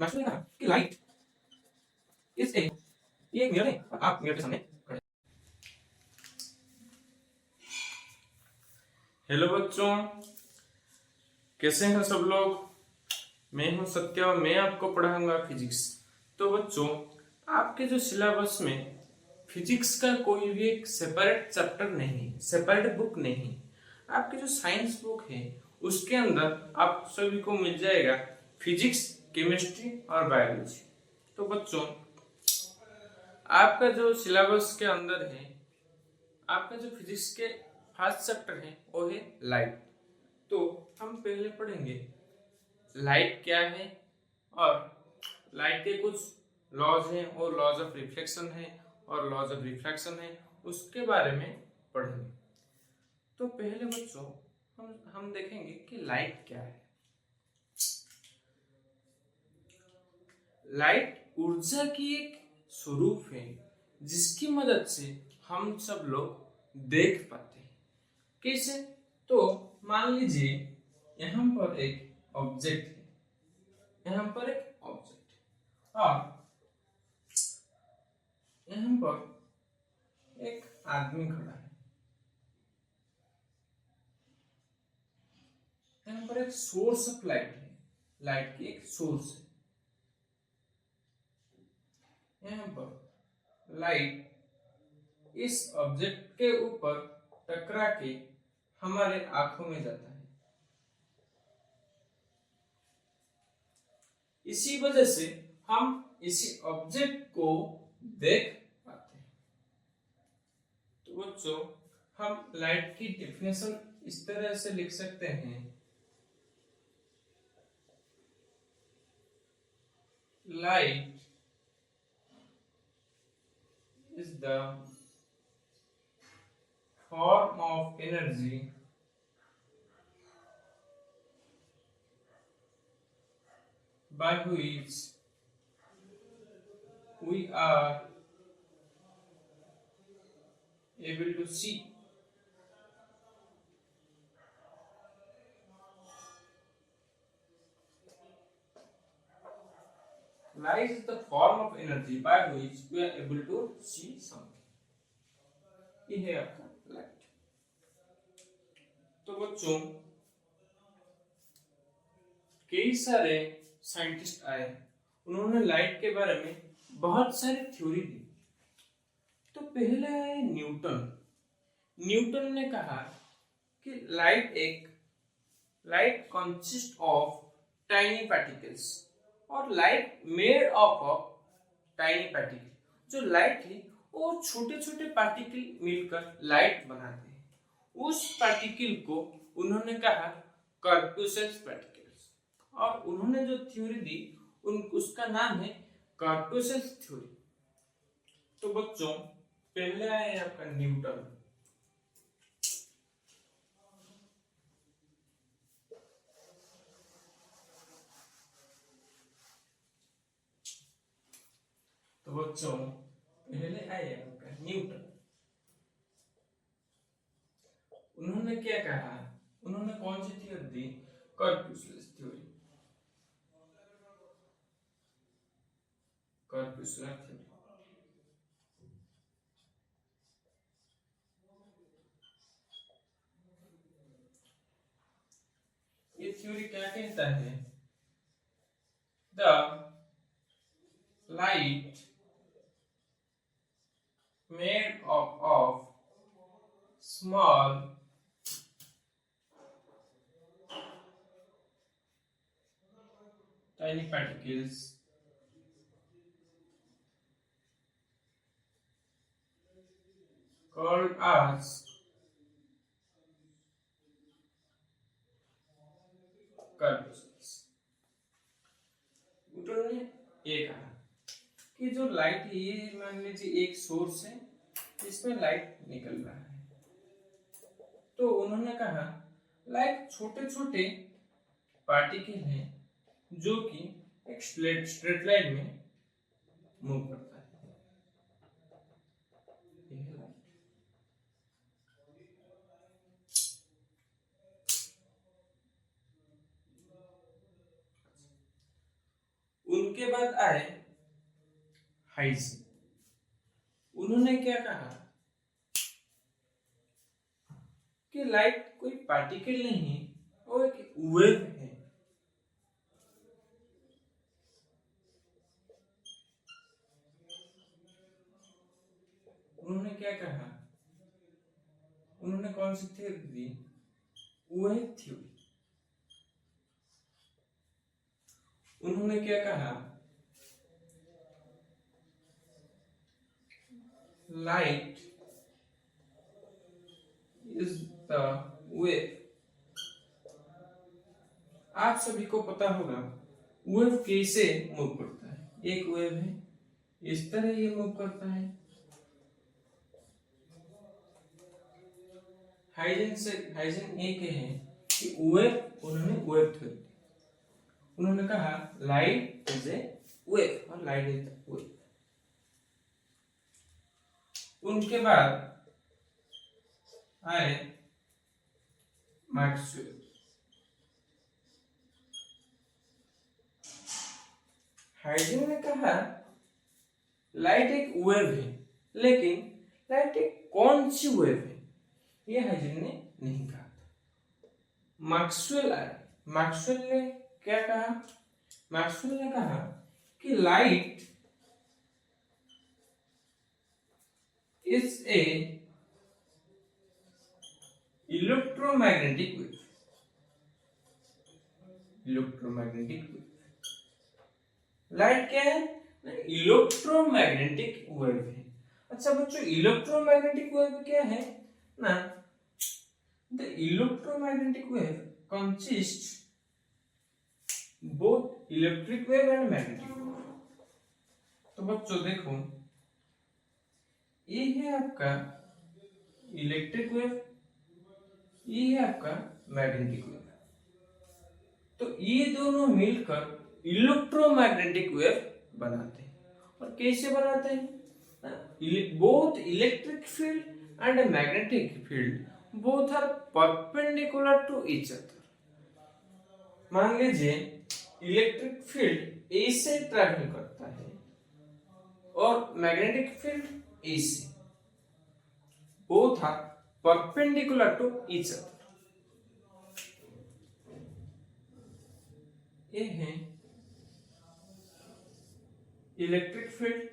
Master ने कहा कि लाइट इज ए ये एक मिरर है और आप मिरर के सामने खड़े हैं। हेलो बच्चों, कैसे हैं सब लोग। मैं हूं सत्य और मैं आपको पढ़ाऊंगा फिजिक्स। तो बच्चों, आपके जो सिलेबस में फिजिक्स का कोई भी एक सेपरेट चैप्टर नहीं, सेपरेट बुक नहीं। आपकी जो साइंस बुक है उसके अंदर आप सभी को मिल जाएगा फिजिक्स, केमिस्ट्री और बायोलॉजी। तो बच्चों, आपका जो सिलेबस के अंदर है, आपका जो फिजिक्स के फर्स्ट चैप्टर है वो है लाइट। तो हम पहले पढ़ेंगे लाइट क्या है और लाइट के कुछ लॉज हैं, और लॉज ऑफ रिफ्लेक्शन है और लॉज ऑफ रिफ्रैक्शन है, उसके बारे में पढ़ेंगे। तो पहले बच्चों हम देखेंगे कि लाइट क्या है। लाइट ऊर्जा की एक स्वरूप है जिसकी मदद से हम सब लोग देख पाते हैं। कैसे? तो मान लीजिए यहाँ पर एक ऑब्जेक्ट है, यहाँ पर एक ऑब्जेक्ट और यहाँ पर एक आदमी खड़ा है। यहाँ पर एक सोर्स ऑफ लाइट है, लाइट की एक सोर्स है। यहाँ पर लाइट इस ऑब्जेक्ट के ऊपर टकरा के हमारे आंखों में जाता है। इसी वजह से हम इसी ऑब्जेक्ट को देख पाते हैं। तो बच्चों, हम लाइट की डेफिनेशन इस तरह से लिख सकते हैं, light is the form of energy by which we are able to see. Light is the form of energy by which we are able to see something. ये है आपका लाइट। तो बच्चों, कई सारे साइंटिस्ट आए, उन्होंने लाइट के बारे में बहुत सारी थ्योरी दी। तो पहले आए न्यूटन। न्यूटन ने कहा कि light consist of tiny particles और light made of tiny particle. जो लाइट है वो छोटे छोटे पार्टिकल मिलकर लाइट बनाते हैं। उस पार्टिकल को उन्होंने कहा कॉर्पूसेल्स पार्टिकल्स, और उन्होंने जो थ्योरी दी उसका नाम है कॉर्पूसेल्स थ्योरी। तो बच्चों, पहले आए आपका न्यूटन। तो बच्चों, पहले आए आपका न्यूटन। उन्होंने क्या कहा? उन्होंने कौन सी थ्योरी दी? कॉर्पूसेल्स थ्योरी। कॉर्पूसेलर थ्योरी। ये थ्योरी क्या कहता है? The light made of small tiny particles called as corpuscles। Newton ने ये कहा कि जो लाइट है, ये मान लीजिए एक सोर्स है, इसमें लाइट निकल रहा है। तो उन्होंने कहा लाइट छोटे छोटे पार्टिकल हैं जो कि एक स्ट्रेट लाइन में मूव करता है। उनके बाद आए हाइजेन। उन्होंने क्या कहा कि लाइट कोई पार्टिकल नहीं है, वो एक वेव है। उन्होंने क्या कहा, उन्होंने कौन सी थ्योरी दी, वेव थ्योरी। उन्होंने क्या कहा, लाइट इज द वेव। आप सभी को पता होगा वेव कैसे मूव करता है। एक वेव है, इस तरह ये मूव करता है। हाइजेन एक है कि वेव, उन्होंने वेव थ्योरी, उन्होंने कहा लाइट इज ए वेव और लाइट इज द वेव। उनके बाद आए मैक्सवेल। हाइजेन ने कहा लाइट एक वेव है, लेकिन लाइट एक कौन सी वेव है ये हाइजेन ने नहीं कहा था। मैक्सवेल आए। मैक्सवेल ने क्या कहा, मैक्सवेल ने कहा कि light is a electromagnetic wave. Electromagnetic wave, light क्या है, इलेक्ट्रोमैग्नेटिक वेव है। अच्छा बच्चों, इलेक्ट्रोमैग्नेटिक वेव क्या है ना, the electromagnetic wave consist both electric wave and magnetic wave. तो बच्चों देखो, ये है आपका इलेक्ट्रिक वेव, ये है आपका मैग्नेटिक वेव। तो ये दोनों मिलकर इलेक्ट्रोमैग्नेटिक वेव बनाते हैं। और कैसे बनाते हैं, both electric field and magnetic field both are perpendicular to each other। मान लीजिए इलेक्ट्रिक फील्ड ए से ट्रैवल करता है और मैग्नेटिक फील्ड ए से, both are perpendicular to each other। ये है इलेक्ट्रिक फील्ड,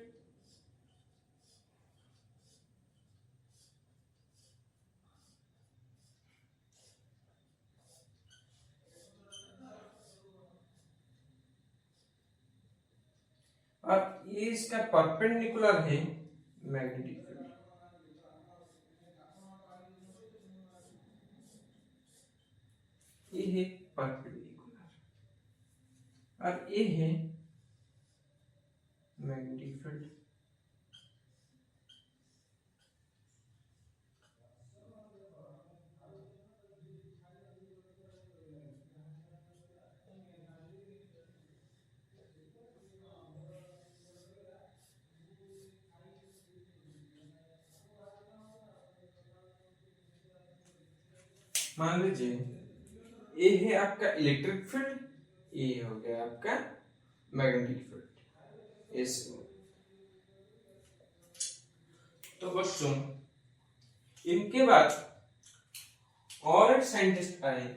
और ये इसका परपेंडिकुलर है मैग्नेटिक फील्ड। ये है परपेंडिकुलर और ये है मैग्नेटिक फील्ड। मान लीजिए ये है आपका इलेक्ट्रिक फील्ड, ये हो गया आपका मैग्नेटिक फील्ड। इस तो बच्चों इनके बाद और एक साइंटिस्ट आए,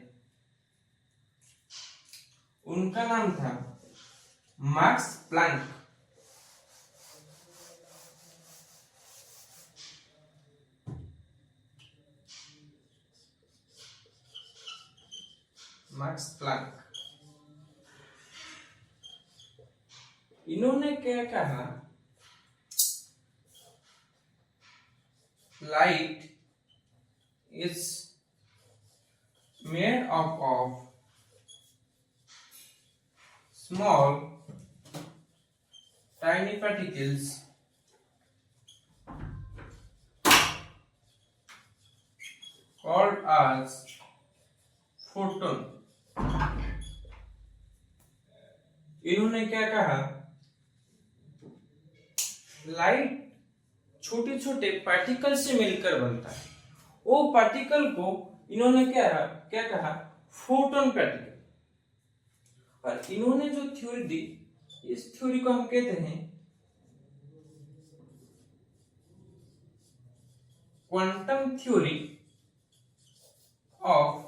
उनका नाम था मैक्स प्लैंक। मैक्स प्लैंक, इन्होंने क्या कहा, light is made up of small tiny particles called as photon। इन्होंने क्या कहा, लाइट छोटे छोटे पार्टिकल से मिलकर बनता है। वो पार्टिकल को इन्होंने क्या कहा, फोटोन पार्टिकल। और इन्होंने जो थ्योरी दी इस थ्योरी को हम कहते हैं क्वांटम थ्योरी ऑफ,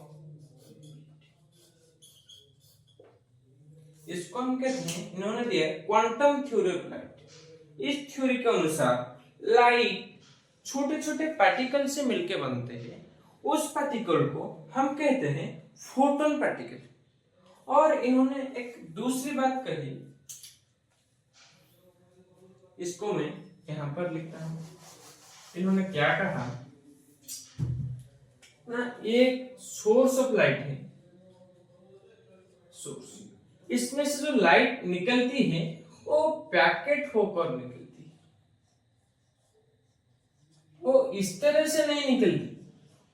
इसको हम कहते हैं, इन्होंने दिया क्वांटम थ्योरी ऑफ लाइट। इस थ्योरी के अनुसार लाइट छोटे छोटे पार्टिकल से मिलकर बनते हैं, उस पार्टिकल को हम कहते हैं फोटोन पार्टिकल। और इन्होंने एक दूसरी बात कही, इसको मैं यहां पर लिखता हूं। इन्होंने क्या कहा ना, एक सोर्स ऑफ लाइट है, सोर्स, इसमें से जो लाइट निकलती है वो पैकेट होकर निकलती है, वो इस तरह से नहीं निकलती,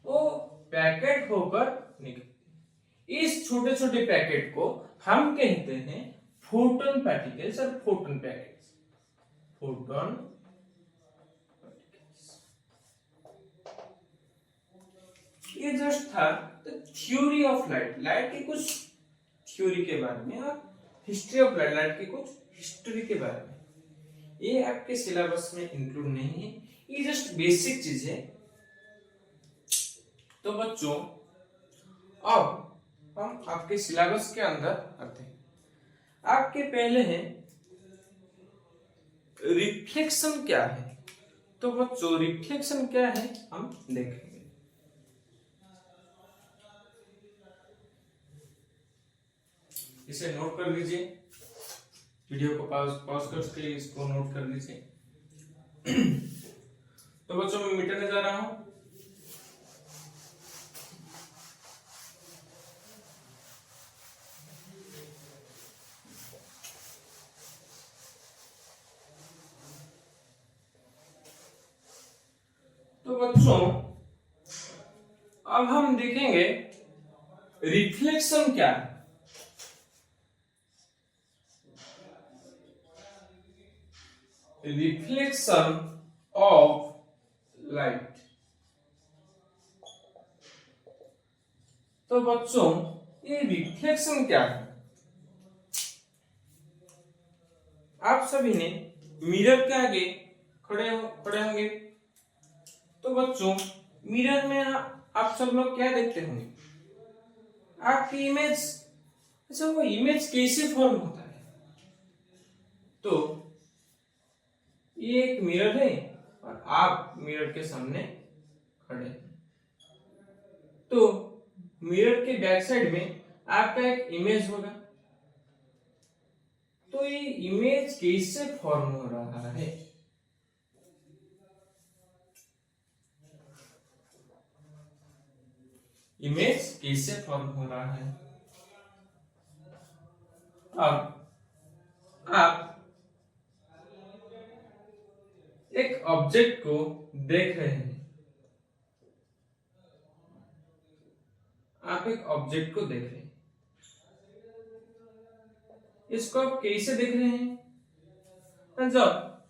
वो पैकेट होकर निकलती। इस छोटे छोटे पैकेट को हम कहते हैं फोटोन पार्टिकल्स और फोटोन पैकेट्स, फोटोन पार्टिकल्स। ये जस्ट था थ्योरी ऑफ लाइट, लाइट की कुछ थ्योरी के बारे में और हिस्ट्री ऑफ लाइट, लाइट की कुछ हिस्ट्री के बारे में। ये आपके सिलेबस में इंक्लूड नहीं है, ये जस्ट बेसिक चीज है। तो बच्चों अब हम आपके सिलेबस के अंदर आते हैं। आपके पहले है रिफ्लेक्शन क्या है। तो बच्चों रिफ्लेक्शन क्या है हम देखेंगे। इसे नोट कर लीजिए, वीडियो को पॉज करके इसको नोट कर लीजिए। तो बच्चों मैं मिटाने जा रहा हूं। तो बच्चों अब हम देखेंगे रिफ्लेक्शन क्या है। Reflection of light. तो बच्चों ये रिफ्लेक्शन क्या है। आप सभी ने मिरर के आगे खड़े होंगे। तो बच्चों मिरर में आप सब लोग क्या देखते होंगे, आपकी इमेज। अच्छा वो इमेज कैसे फॉर्म होता है। तो ये एक मिरर है और आप मिरर के सामने खड़े हैं। तो मिरर के बैक साइड में आपका एक इमेज होगा। तो ये इमेज कैसे फॉर्म हो रहा है। इमेज कैसे फॉर्म हो रहा है। अब आप एक ऑब्जेक्ट को देख रहे हैं। आप एक ऑब्जेक्ट को देख रहे हैं, इसको आप कैसे देख रहे हैं। जब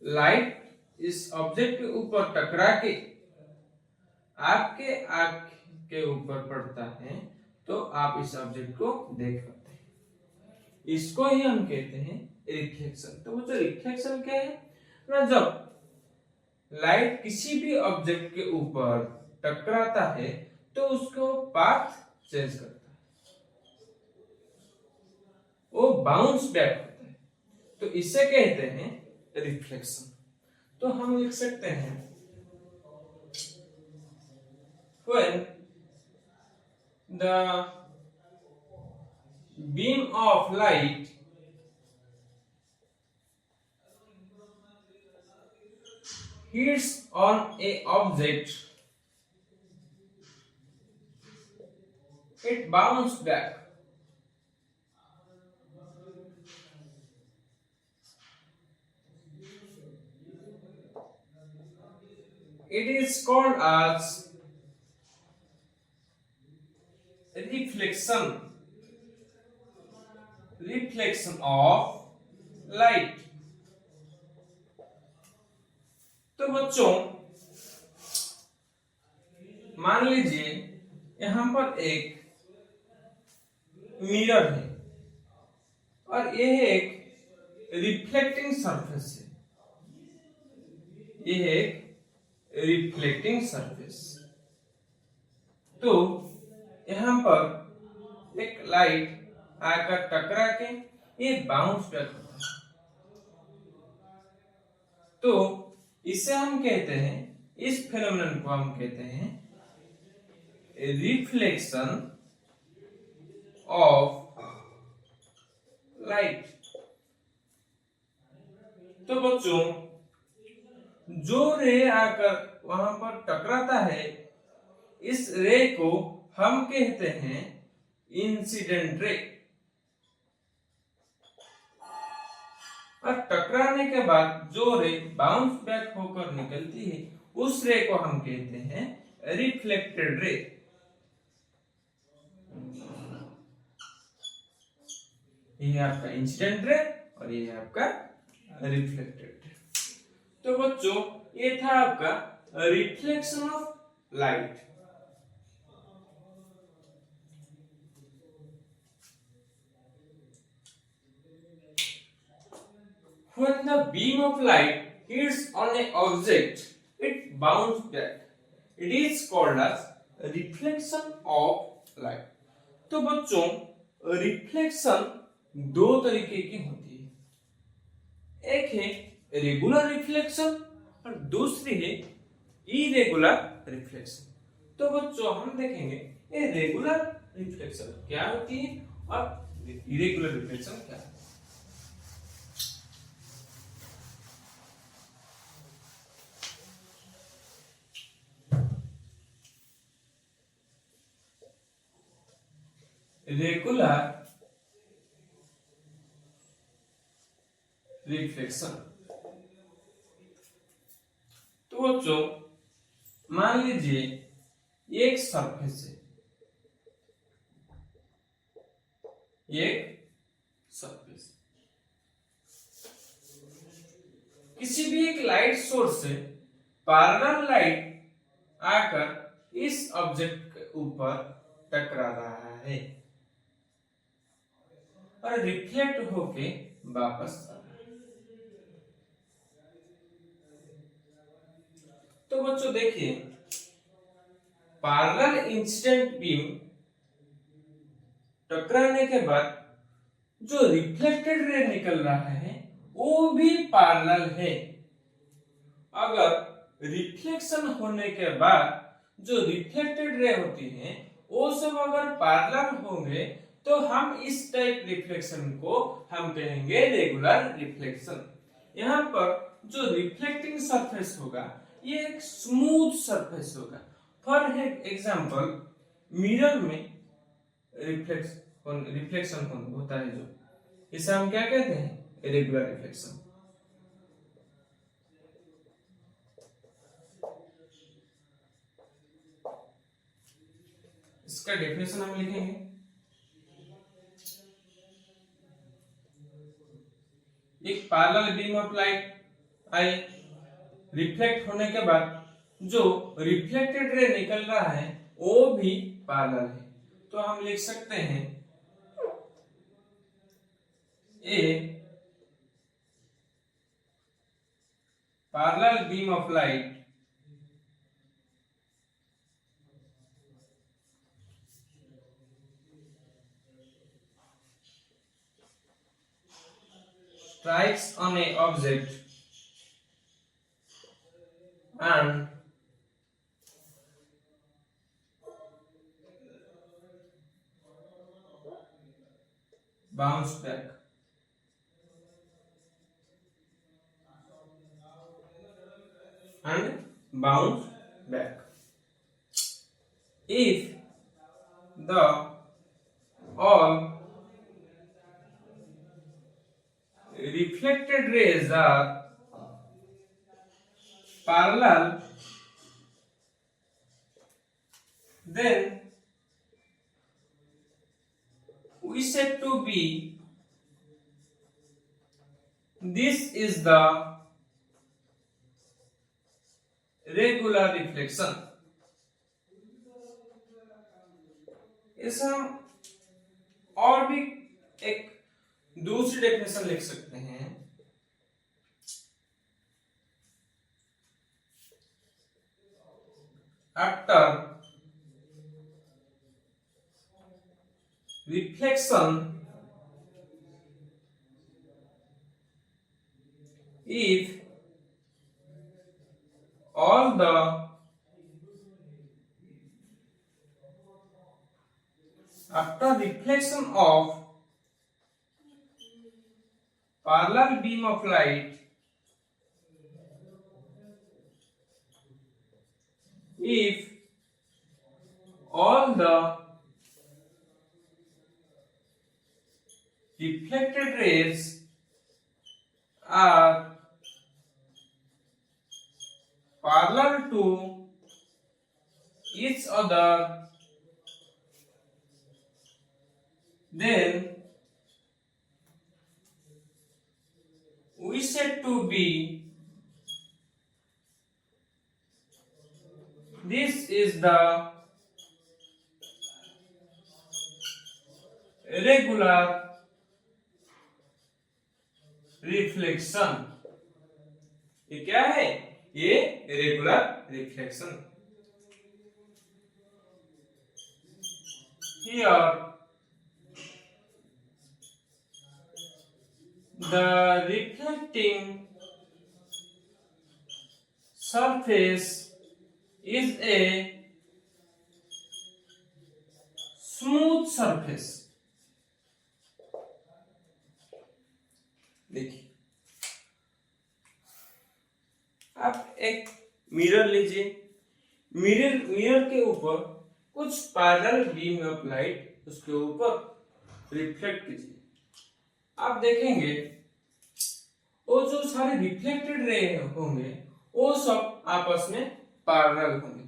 लाइट इस ऑब्जेक्ट के ऊपर टकरा के आपके आंख के ऊपर पड़ता है तो आप इस ऑब्जेक्ट को देख पाते हैं। इसको ही हम कहते हैं रिफ्लेक्शन। तो वो जो रिफ्लेक्शन क्या है ना, जब लाइट किसी भी ऑब्जेक्ट के ऊपर टकराता है तो उसको पाथ चेंज करता है, वो बाउंस बैक होता है। तो इसे कहते हैं रिफ्लेक्शन। तो हम लिख सकते हैं when the beam of light hits on a object, it bounces back. It is called as reflection of light। तो बच्चों मान लीजिए यहां पर एक मिरर है और यह एक रिफ्लेक्टिंग सरफेस है, ये है रिफ्लेक्टिंग सरफेस। तो यहां पर एक लाइट आकर टकरा के ये बाउंस बैक होता है, तो इसे हम कहते हैं, इस फेनोमेनन को हम कहते हैं रिफ्लेक्शन ऑफ लाइट। तो बच्चों जो रे आकर वहां पर टकराता है, इस रे को हम कहते हैं इंसिडेंट रे, और टकराने के बाद जो रे बाउंस बैक होकर निकलती है, उस रे को हम कहते हैं रिफ्लेक्टेड रे। ये है आपका इंसिडेंट रे और ये है आपका रिफ्लेक्टेड रे। तो बच्चों ये था आपका reflection of light. When the beam of light hits on an object, it bounces back. It is called as reflection of light. तो बच्चों रिफ्लेक्शन दो तरीके की होती है, एक है रेगुलर रिफ्लेक्शन और दूसरी है इरेगुलर रिफ्लेक्शन। तो बच्चों हम देखेंगे ये रेगुलर रिफ्लेक्शन क्या होती है और इरेगुलर रिफ्लेक्शन क्या है। रेगुलर रिफ्लेक्शन, तो बच्चों मान लीजिए एक सरफेस है, एक सरफेस, किसी भी एक लाइट सोर्स से पैरेलल लाइट आकर इस ऑब्जेक्ट के ऊपर टकरा रहा है और रिफ्लेक्ट होके वापस आ रहा है। तो बच्चों देखिए पैरेलल इंसिडेंट बीम टकराने के बाद जो रिफ्लेक्टेड रे निकल रहा है वो भी पैरेलल है। अगर रिफ्लेक्शन होने के बाद जो रिफ्लेक्टेड रे होती हैं वो सब अगर पैरेलल होंगे तो हम इस टाइप रिफ्लेक्शन को हम कहेंगे रेगुलर रिफ्लेक्शन। यहाँ पर जो रिफ्लेक्टिंग सरफेस होगा ये एक स्मूथ सरफेस होगा। फॉर एग्जांपल मिरर में रिफ्लेक्शन होता है, जो इसे हम क्या कहते हैं, रेगुलर रिफ्लेक्शन। इसका डेफिनेशन हम लिखेंगे, एक parallel beam of light I, reflect होने के बाद जो रिफ्लेक्टेड रे निकल रहा है वो भी पैरेलल है, तो हम लिख सकते हैं a parallel beam of light strikes on a object and bounce back. And bounce back. If the all reflected rays are parallel, then we said to be this is the regular reflection. इसे हम और भी एक दूसरी definition लिख सकते हैं, after reflection if all the after reflection of parallel beam of light, if all the reflected rays are parallel to each other, then we said to be this is the regular reflection. ये क्या है? ये regular reflection. Here the reflecting surface is a smooth surface। देखिए, आप एक mirror लीजिए, mirror के ऊपर कुछ पैरेलल बीम ऑफ लाइट उसके ऊपर रिफ्लेक्ट कीजिए। आप देखेंगे वो जो सारे रिफ्लेक्टेड रे होंगे वो सब आपस में पैरेलल होंगे।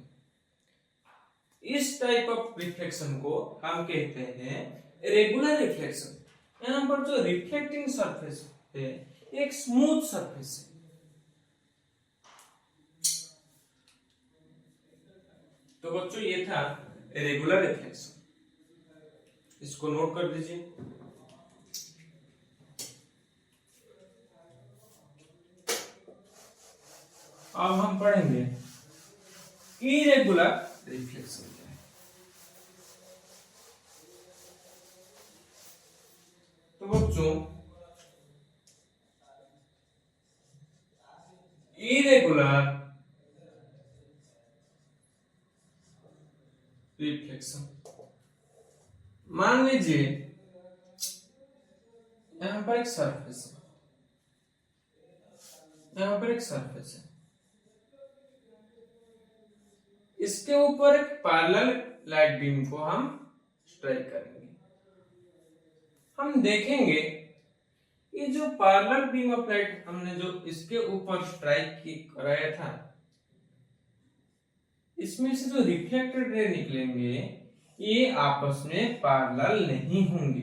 इस टाइप ऑफ रिफ्लेक्शन को हम कहते हैं रेगुलर रिफ्लेक्शन। यहाँ पर जो रिफ्लेक्टिंग सरफेस है एक स्मूथ सरफेस है। तो बच्चों ये था रेगुलर रिफ्लेक्शन, इसको नोट कर दीजिए। अब हम पढ़ेंगे इरेगुलर रिफ्लेक्शन क्या है। तो बच्चों इरेगुलर रिफ्लेक्शन, मान लीजिए यहां पर एक सरफेस है, यहां पर एक सरफेस है, इसके ऊपर एक पैरेलल लाइट बीम को हम स्ट्राइक करेंगे। हम देखेंगे ये जो पैरेलल बीम ऑफ लाइट हमने जो इसके ऊपर स्ट्राइक कराया था, इसमें से जो रिफ्लेक्टेड रे निकलेंगे ये आपस में पैरेलल नहीं होंगे।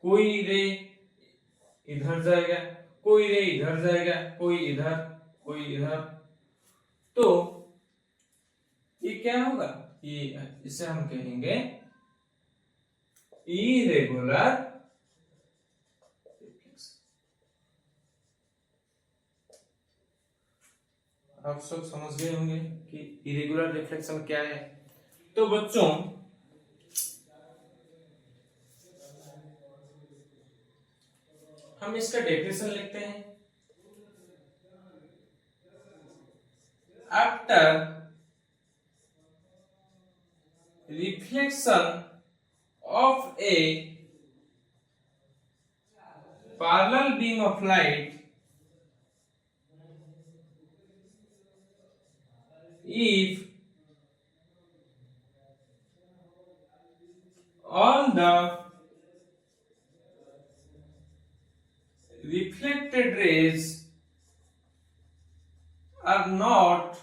कोई रे इधर जाएगा, कोई रे इधर जाएगा, कोई इधर, कोई इधर। तो ये क्या होगा? ये इसे हम कहेंगे इरेगुलर रिफ्लेक्शन। आप सब समझ गए होंगे कि इरेगुलर रिफ्लेक्शन क्या है। तो बच्चों हम इसका डेफिनेशन लिखते हैं। After reflection of a parallel beam of light, if all the reflected rays are not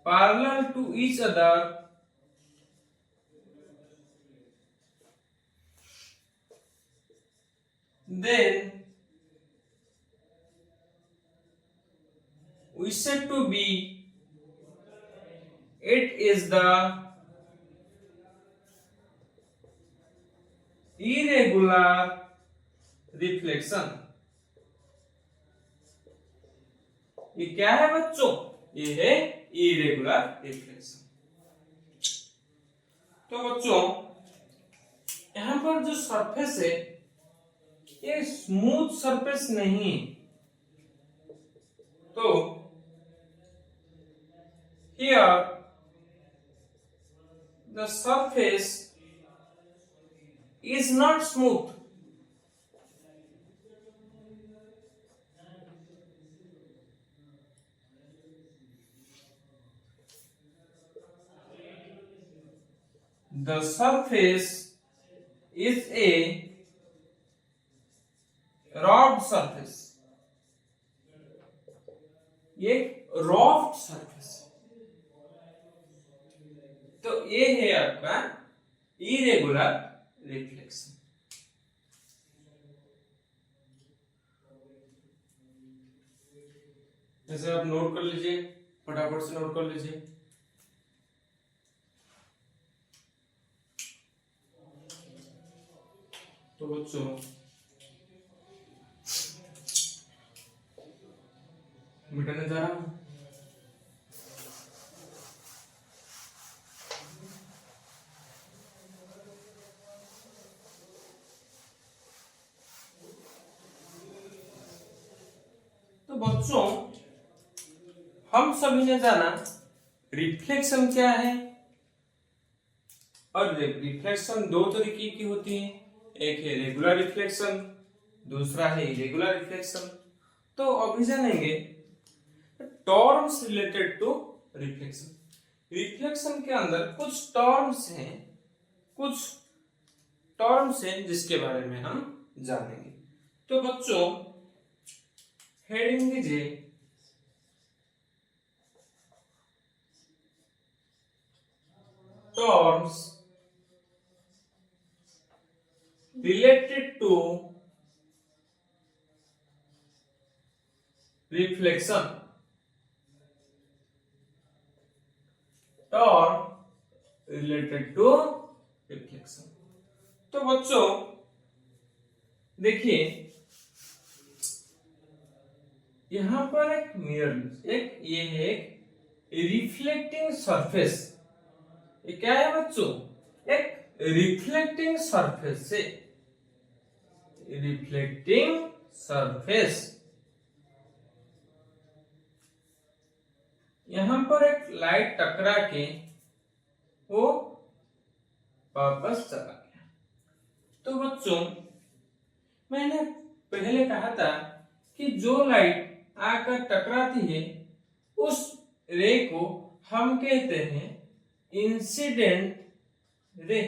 parallel to each other, then we said to be it is the irregular reflection. ये क्या है बच्चों? ये है इरेगुलर रिफ्लेक्शन। तो बच्चों यहां पर जो सरफेस है ये स्मूथ सरफेस नहीं है। तो here the surface is not smooth. The surface is a रॉफ्ट सरफेस। ये रॉफ्ट सरफेस। तो ये है आपका इरेगुलर रिफ्लेक्शन। जैसे आप नोट कर लीजिए, फटाफट से नोट कर लीजिए। तो बच्चों मिटाने जा रहा हूं। तो बच्चों हम सभी ने जाना रिफ्लेक्शन क्या है, और रिफ्लेक्शन दो तरीके की होती है। एक है रेगुलर रिफ्लेक्शन, दूसरा है इरेगुलर रिफ्लेक्शन। तो अभी जानेंगे terms related to reflection. Reflection के अंदर कुछ टर्म्स हैं जिसके बारे में हम जानेंगे। तो बच्चों हेडिंग दीजिए terms related to reflection। term related to reflection। तो बच्चों देखिए यहां पर एक मिरर, ये है एक रिफ्लेक्टिंग सरफेस। ये क्या है बच्चों? एक रिफ्लेक्टिंग सरफेस से, रिफ्लेक्टिंग सरफेस। यहां पर एक लाइट टकरा के वो वापस चला गया। तो बच्चों मैंने पहले कहा था कि जो लाइट आकर टकराती है उस रे को हम कहते हैं इंसिडेंट रे।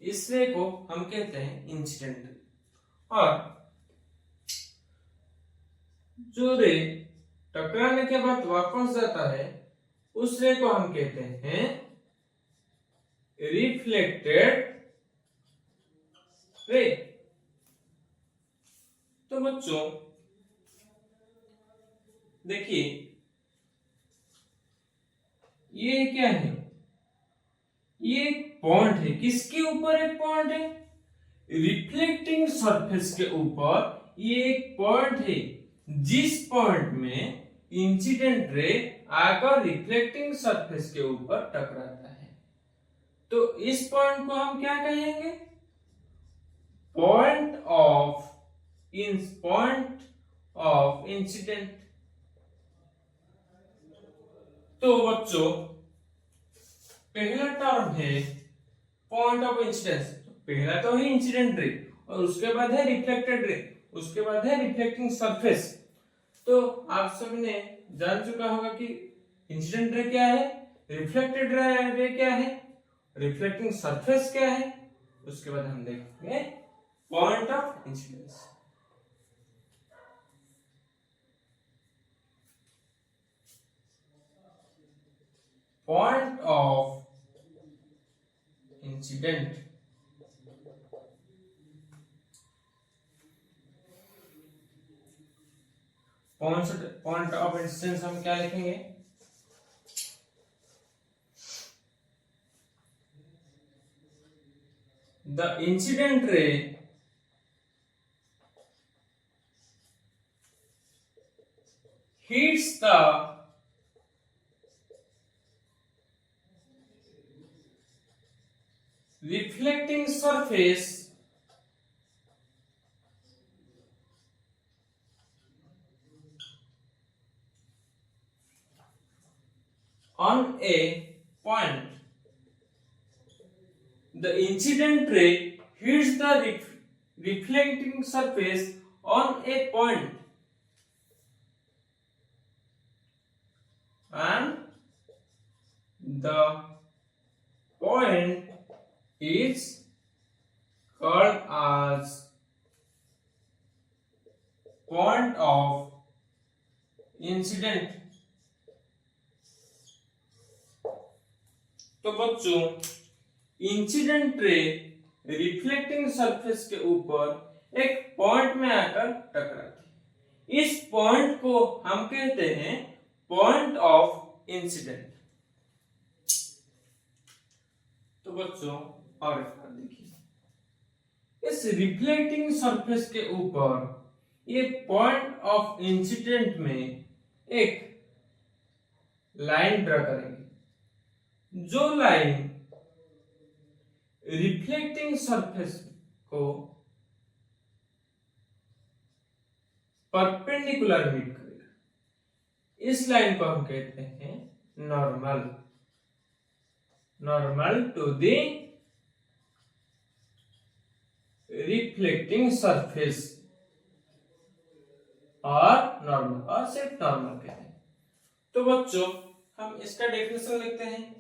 इस रे को हम कहते हैं इंसिडेंट रे। और जो रे टकराने के बाद वापस जाता है उस रे को हम कहते हैं रिफ्लेक्टेड रे। तो बच्चों देखिए ये क्या है? ये एक पॉइंट है। किसके ऊपर एक पॉइंट है? रिफ्लेक्टिंग सरफेस के ऊपर ये एक पॉइंट है, जिस पॉइंट में इंसिडेंट रे आकर रिफ्लेक्टिंग सरफेस के ऊपर टकराता है। तो इस पॉइंट को हम क्या कहेंगे? Point of incident. तो बच्चों पहला टर्म है पॉइंट ऑफ इंसिडेंस। पहला तो है इंसिडेंट रे और उसके बाद है रिफ्लेक्टेड रे, उसके बाद है रिफ्लेक्टिंग सरफेस। तो आप सब ने जान चुका होगा कि इंसिडेंट रे क्या है, रिफ्लेक्टेड रे क्या है, रिफ्लेक्टिंग सरफेस क्या है। उसके बाद हम देखेंगे point of incidence. Point of incident. Point of incidence हम क्या लिखेंगे? the incident ray hits the reflecting surface on a point. The incident ray hits the reflecting surface on a point and the point is called as point of incident. तो बच्चों incident ray reflecting surface के ऊपर एक point में आकर टकराती है। इस पॉइंट को हम कहते हैं पॉइंट ऑफ इंसिडेंट। तो बच्चों और देखिए, इस रिफ्लेक्टिंग सरफेस के ऊपर ये पॉइंट ऑफ इंसिडेंट में एक लाइन ड्रा करेंगे। जो लाइन रिफ्लेक्टिंग सरफेस को परपेंडिकुलर मीट करेगा, इस लाइन को हम कहते हैं normal. Normal to the reflecting surface और नॉर्मल और सिर्फ नॉर्मल कहते हैं। तो बच्चों हम इसका डेफिनेशन लिखते हैं।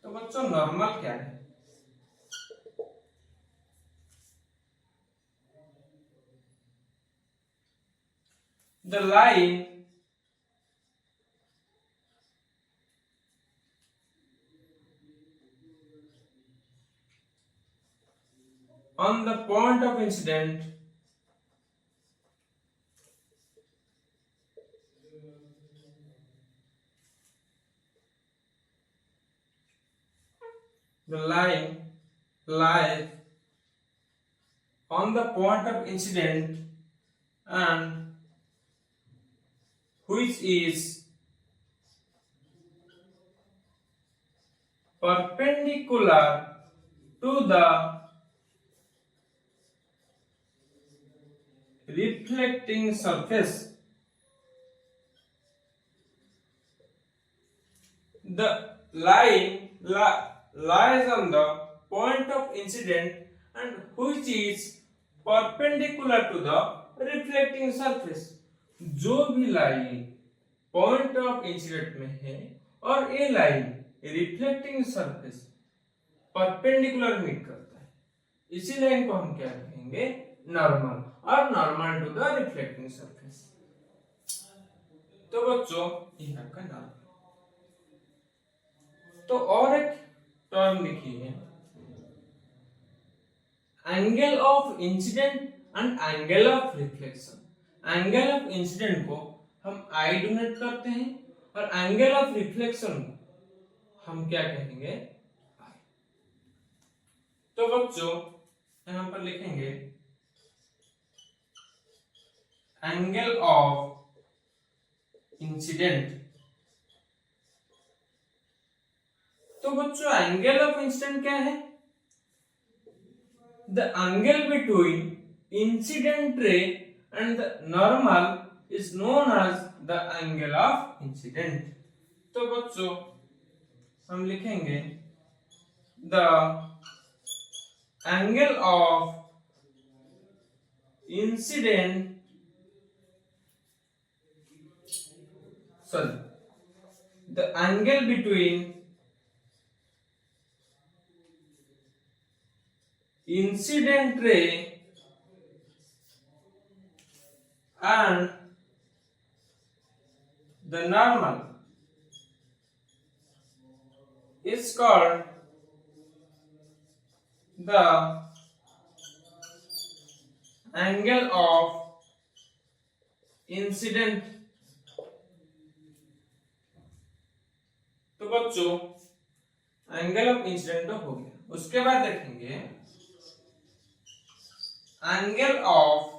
तो बच्चों नॉर्मल क्या है? The line on the point of incident the line lies on the point of incident and which is perpendicular to the reflecting surface. The line lies on the point of incident and which is perpendicular to the reflecting surface. जो भी line point of incident में है और ये line reflecting surface perpendicular meet करता है, इसी line को हम क्या कहेंगे? नॉर्मल, और normal to the reflecting surface. तो बच्चों ये आपका नॉर्मल। तो और एक टर्म लिखिए, angle of incident and angle of reflection. Angle of incident को हम आई डोनेट करते हैं और एंगल ऑफ रिफ्लेक्शन को हम क्या कहेंगे? आई। तो बच्चों यहां पर लिखेंगे एंगल ऑफ इंसिडेंट। तो बच्चों एंगल ऑफ इंसिडेंट क्या है? The angle between incident ray and the normal is known as the angle of incident. तो बच्चों हम लिखेंगे the angle of incident the angle between incident ray and the normal is called the angle of incident. तो बच्चों angle of incident हो गया। उसके बाद देखेंगे एंगल ऑफ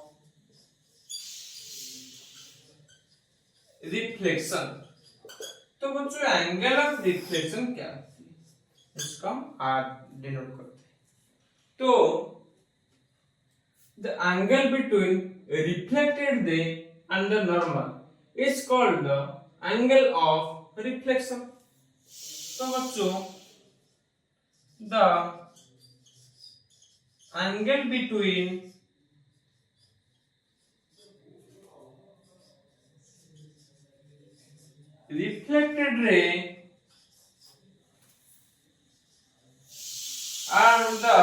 रिफ्लेक्शन। तो बच्चों एंगल ऑफ रिफ्लेक्शन क्या होती है, इसको हम आर डिनोट करते हैं। तो the angle between reflected ray and the normal is called the angle of reflection. तो बच्चों the angle between reflected ray and the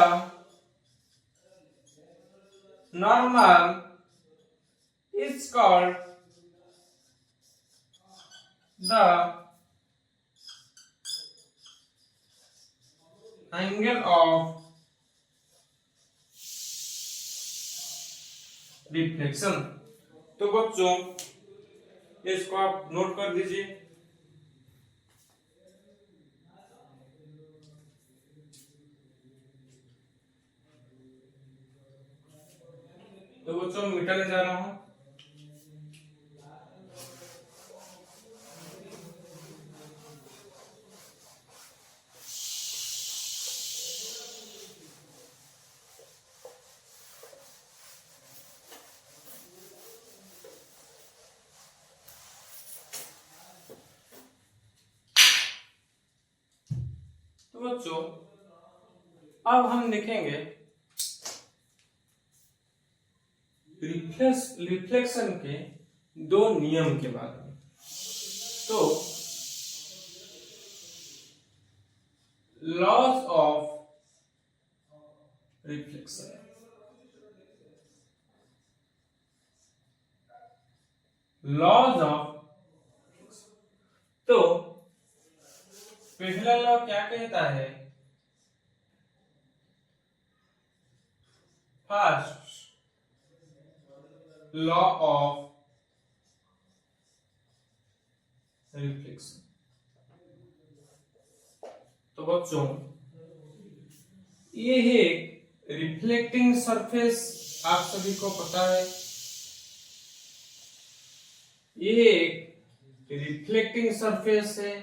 normal is called the angle of reflection। तो बच्चों इसको आप नोट कर दीजिए। तो बच्चों मिटाने जा रहा हूं। तो बच्चों अब हम लिखेंगे रिफ्लेक्शन के दो नियम के बारे में। तो laws of reflection, laws of, तो पहला लॉ क्या कहता है, फर्स्ट लॉ ऑफ रिफ्लेक्शन। तो बच्चों ये है रिफ्लेक्टिंग सरफेस, आप सभी को पता है ये एक रिफ्लेक्टिंग सरफेस है,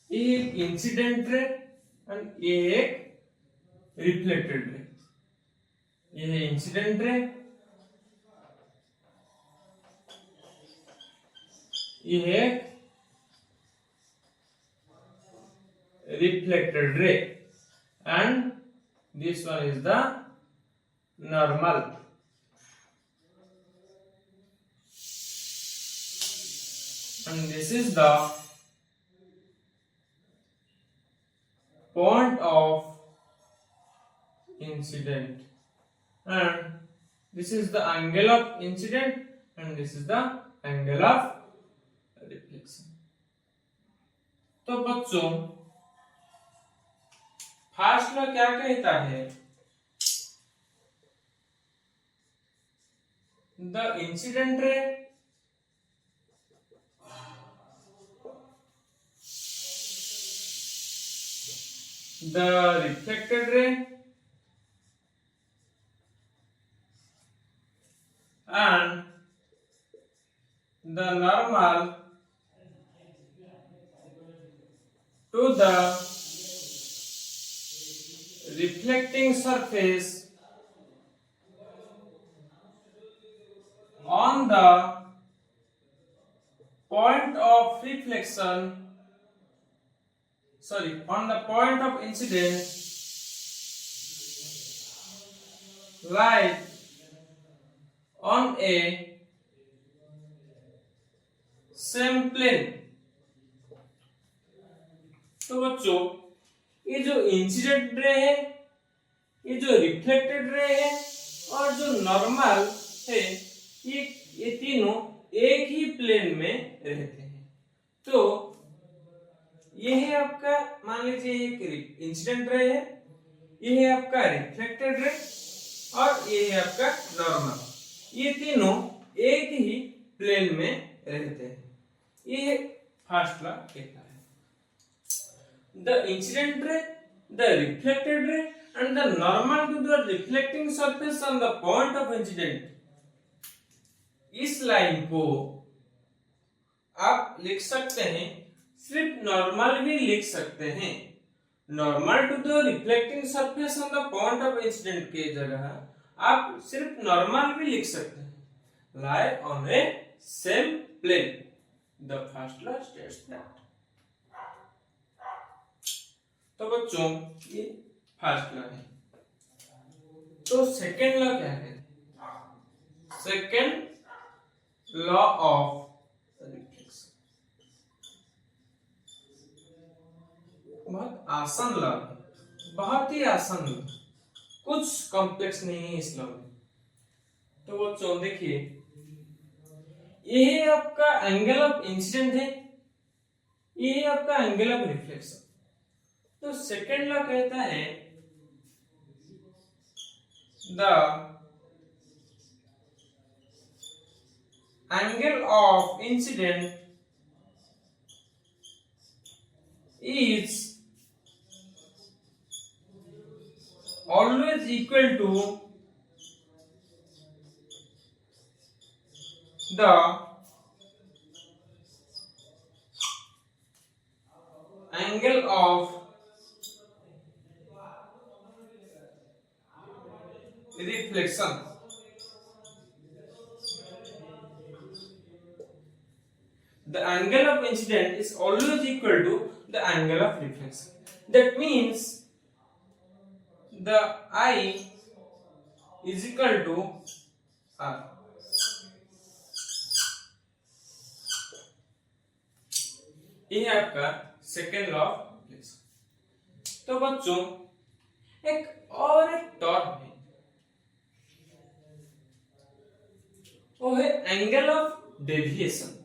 ये एक इंसिडेंट रे और ये एक रिफ्लेक्टेड रे। ये है इंसिडेंट रे, ये है reflected ray and this one is the normal। and this is the point of incident and this is the angle of incident and this is the angle of reflection। तो बच्चों first law क्या कहता है, the incident ray the reflected ray and the normal to the reflecting surface on the point of reflection, sorry, on the point of incident, light on a same plane। तो बच्चों ये जो incident ray है, ये जो reflected ray है और जो नॉर्मल है, ये तीनों एक ही प्लेन में रहते हैं। तो ये है आपका, मान लीजिए एक इंसिडेंट रे है, ये है आपका रिफ्लेक्टेड रे और ये है आपका नॉर्मल, ये तीनों एक ही प्लेन में रहते हैं। ये फर्स्ट लॉ कहता है। the incident ray, the reflected ray and the normal to the reflecting surface on the point of incident. इस लाइन को आप लिख सकते हैं, सिर्फ नॉर्मल भी लिख सकते हैं। Normal to the reflecting surface on the point of incident के जगह आप सिर्फ नॉर्मल भी लिख सकते हैं, lie on a same plane. The first law states that. तो बच्चों ये फर्स्ट लॉ है। तो सेकेंड लॉ क्या है? Second law of reflection. बहुत आसान लॉ है, बहुत ही आसान लॉ, कुछ कॉम्प्लेक्स नहीं है इस लॉ में। तो बच्चों देखिए, ये आपका एंगल ऑफ इंसिडेंट है, ये आपका एंगल ऑफ रिफ्लेक्शन। तो सेकेंड लॉ कहता है the angle of incident is always equal to the angle of reflection. The angle of incident is always equal to the angle of reflection. That means the I is equal to R. ये है आपका second law of reflection. तो बच्चों एक term है, वो है angle of deviation.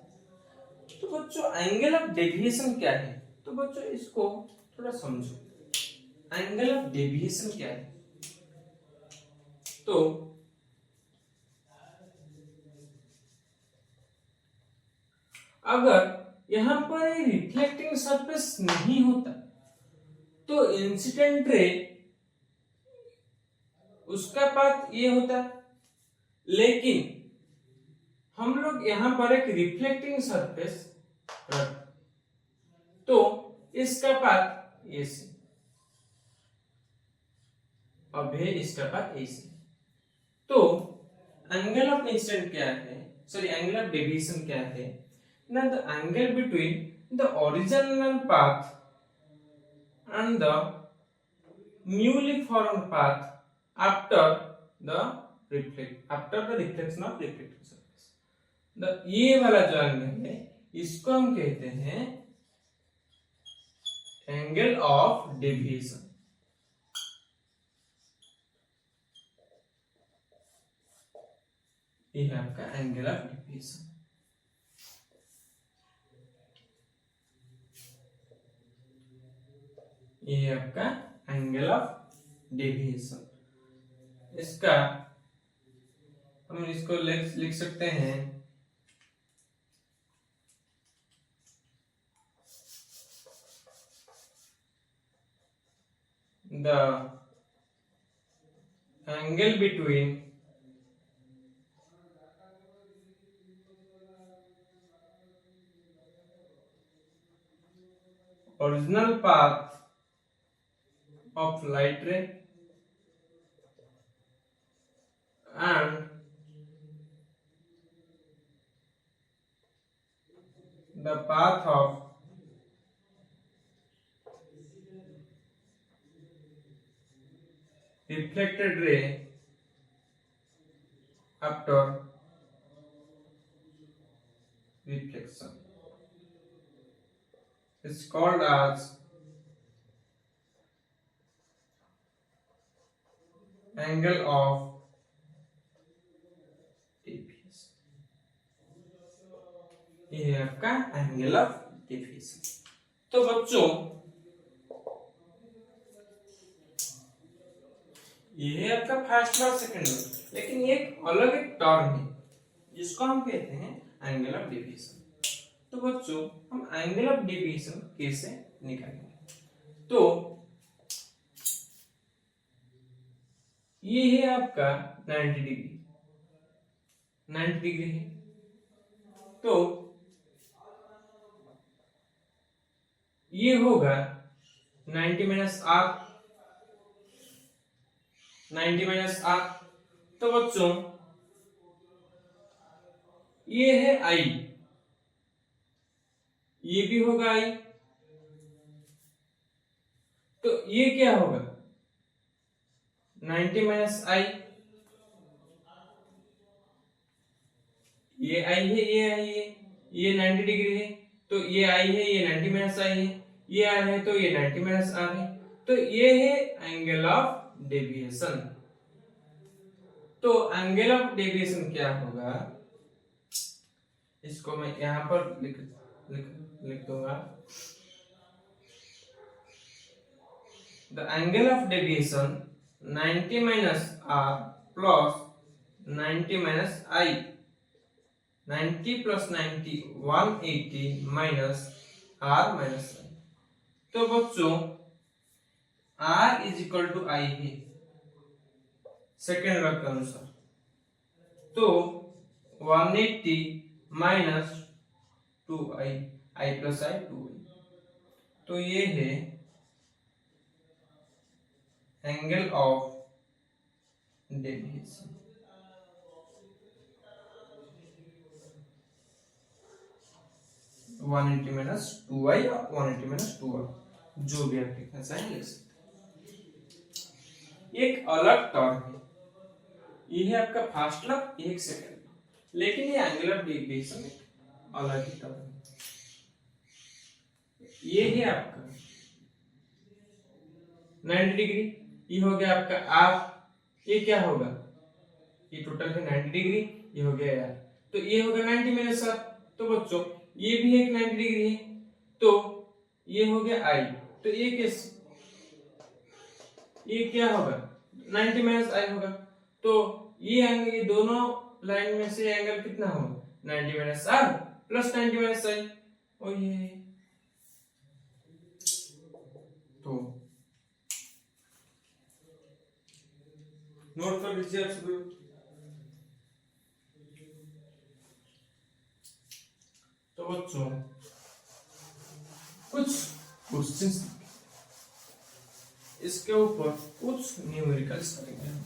तो बच्चों एंगल ऑफ डेविएशन क्या है? तो बच्चों इसको थोड़ा समझो, एंगल ऑफ डेविएशन क्या है? तो अगर यहां पर रिफ्लेक्टिंग सरफेस नहीं होता तो इंसिडेंट रे उसका पाथ ये होता, लेकिन हम लोग यहां पर एक रिफ्लेक्टिंग सरफेस रख, तो इसका पाथ ये से, अब है इसका पाथ ऐसे। तो एंगल ऑफ इंसिडेंट क्या है, सॉरी एंगल ऑफ डेविएशन क्या है ना? The angle between the original path and the newly formed path after the reflection of reflecting surface. The ये वाला जो एंगल है इसको हम कहते हैं एंगल ऑफ डेविएशन। ये है आपका एंगल ऑफ डेविएशन। ये है आपका एंगल ऑफ डेविएशन। इसका हम इसको लिख सकते हैं the angle between original path of light ray and the path of reflected ray after reflection is called as angle of deviation. ये है आपका एंगल ऑफ डेविएशन। तो बच्चों ये है आपका फर्स्ट लॉ सेकंड लॉ, लेकिन ये अलग एक टर्म है जिसको हम कहते हैं एंगल ऑफ डेविएशन। तो बच्चों हम एंगल ऑफ डेविएशन कैसे निकालेंगे? तो ये है आपका 90 डिग्री, 90 डिग्री है। तो ये होगा 90 माइनस आर, 90 माइनस आर। तो बच्चों ये है आई, ये भी होगा आई। तो ये क्या होगा 90 माइनस आई, ये आई है, ये आई है, ये 90 डिग्री है। तो ये आई है, ये 90 माइनस आई है, ये आर है तो ये 90 माइनस आर है। तो ये है एंगल ऑफ डेविएशन। तो एंगल ऑफ डेविएशन क्या होगा, इसको मैं यहां पर लिख दूंगा। The angle of deviation 90 minus r plus 90 minus i, 90 plus 90 180 minus r minus i. तो बच्चों r is equal to i है सेकेंड लॉ के अनुसार। तो 180 minus 2i, i plus I 2i। तो ये है angle of deviation. One eighty minus 2i और 180 माइनस 2r, जो भी आप लिखना चाहें लिख सकते हैं। एक अलग टर्म है, ये है आपका फर्स्ट लॉ, एक सेकंड लॉ, लेकिन ये एंगल ऑफ डेविएशन अलग ही टर्म है। ये है आपका 90 डिग्री, ये हो गया आपका आर, ये क्या होगा, ये टोटल है 90 डिग्री, ये हो गया यार। तो ये होगा 90 माइनस आर। तो बच्चों ये भी एक 90 डिग्री है, तो ये हो गया आई। तो ये ये क्या होगा 90 माइनस आई होगा। तो ये एंगल, ये दोनों लाइन में से एंगल कितना होगा 90 माइनस आर प्लस 90 माइनस आई। और ये तो नोट कर लीजिए आप सभी। तो बच्चों कुछ क्वेश्चंस इसके ऊपर कुछ न्यूमेरिकल्स करेंगे।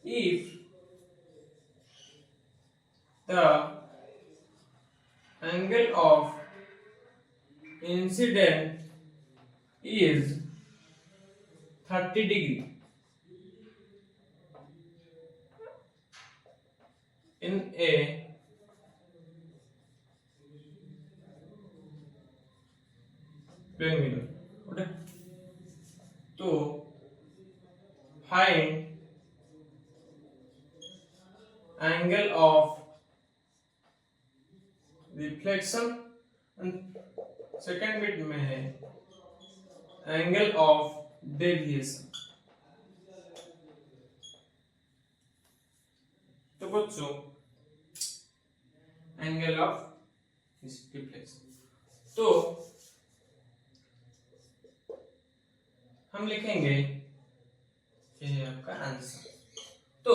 If the angle of incident is 30 degree in a plane mirror, okay? तो find angle of reflection and second bit में है angle of deviation। तो बच्चों एंगल ऑफ रिफ्लेक्शन, तो हम लिखेंगे ये है आपका आंसर। तो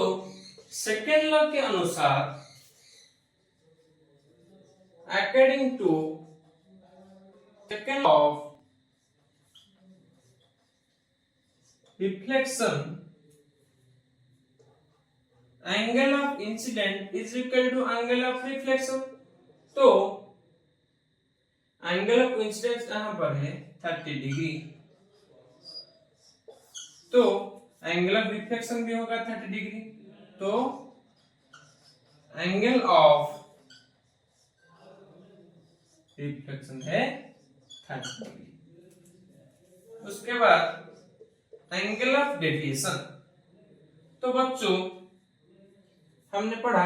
सेकेंड लॉ के अनुसार according to second of reflection angle of incident is equal to angle of reflection. तो एंगल ऑफ इंसिडेंट यहां पर है 30 डिग्री, तो एंगल ऑफ रिफ्लेक्शन भी होगा 30 डिग्री। तो एंगल ऑफ रिफ्लेक्शन है 30 डिग्री। उसके बाद एंगल ऑफ डेविएशन। तो बच्चों हमने पढ़ा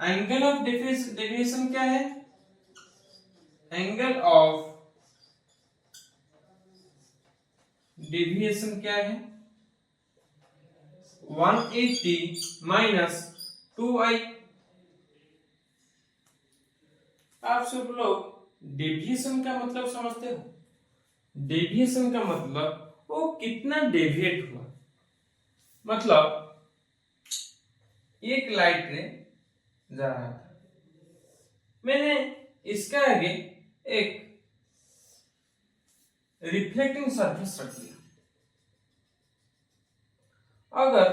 एंगल ऑफ डेविएशन क्या है? एंगल ऑफ डेविएशन क्या है? 180 माइनस 2i। आप सब लोग डेविएशन का मतलब समझते हो? डेविएशन का मतलब वो कितना डेविएट हुआ। मतलब एक लाइट रे जा रहा था, मैंने इसका आगे एक रिफ्लेक्टिंग सरफेस रख दिया। अगर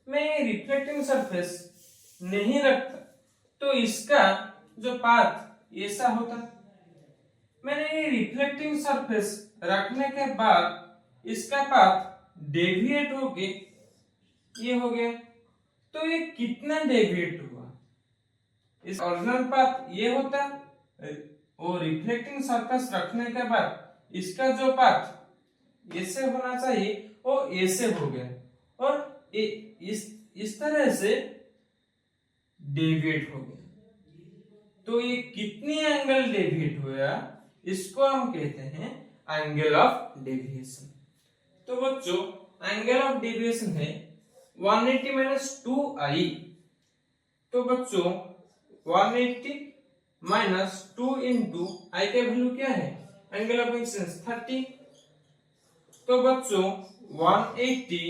मैं ये रिफ्लेक्टिंग सरफेस नहीं रखता तो इसका जो पाथ ऐसा होता। मैंने ये रिफ्लेक्टिंग सरफेस रखने के बाद इसका पाथ डेविएट होके ये हो गया। तो ये कितना डेविएट हुआ? इस ओरिजिनल पाथ ये होता, वो रिफ्लेक्टिंग सरफेस रखने के बाद इसका जो पाथ ऐसे होना चाहिए वो ऐसे हो गया और इस तरह से डेविएट हो गया। तो ये कितनी एंगल डेविएट हुआ इसको हम कहते हैं एंगल ऑफ डेविएशन। तो बच्चों एंगल ऑफ डेविएशन है 180 माइनस 2i। तो बच्चों 180 माइनस 2 इंटू i का वैल्यू क्या है? Angle of incidence 30। तो बच्चों 180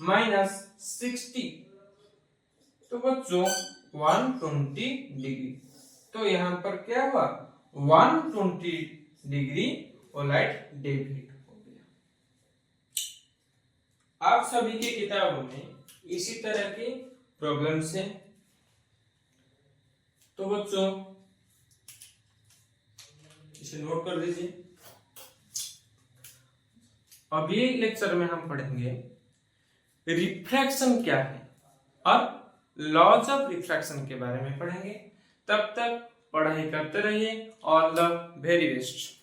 माइनस 60 तो बच्चों 120 डिग्री। तो यहां पर क्या हुआ? 120 डिग्री और लाइट डेविएट हो गया। आप सभी के किताबों में इसी तरह की प्रॉब्लम्स हैं। तो बच्चों इसे नोट कर दीजिए। अगले लेक्चर में हम पढ़ेंगे रिफ्रैक्शन क्या है और लॉज ऑफ रिफ्रैक्शन के बारे में पढ़ेंगे। तब तक पढ़ाई करते रहिए। All the very best.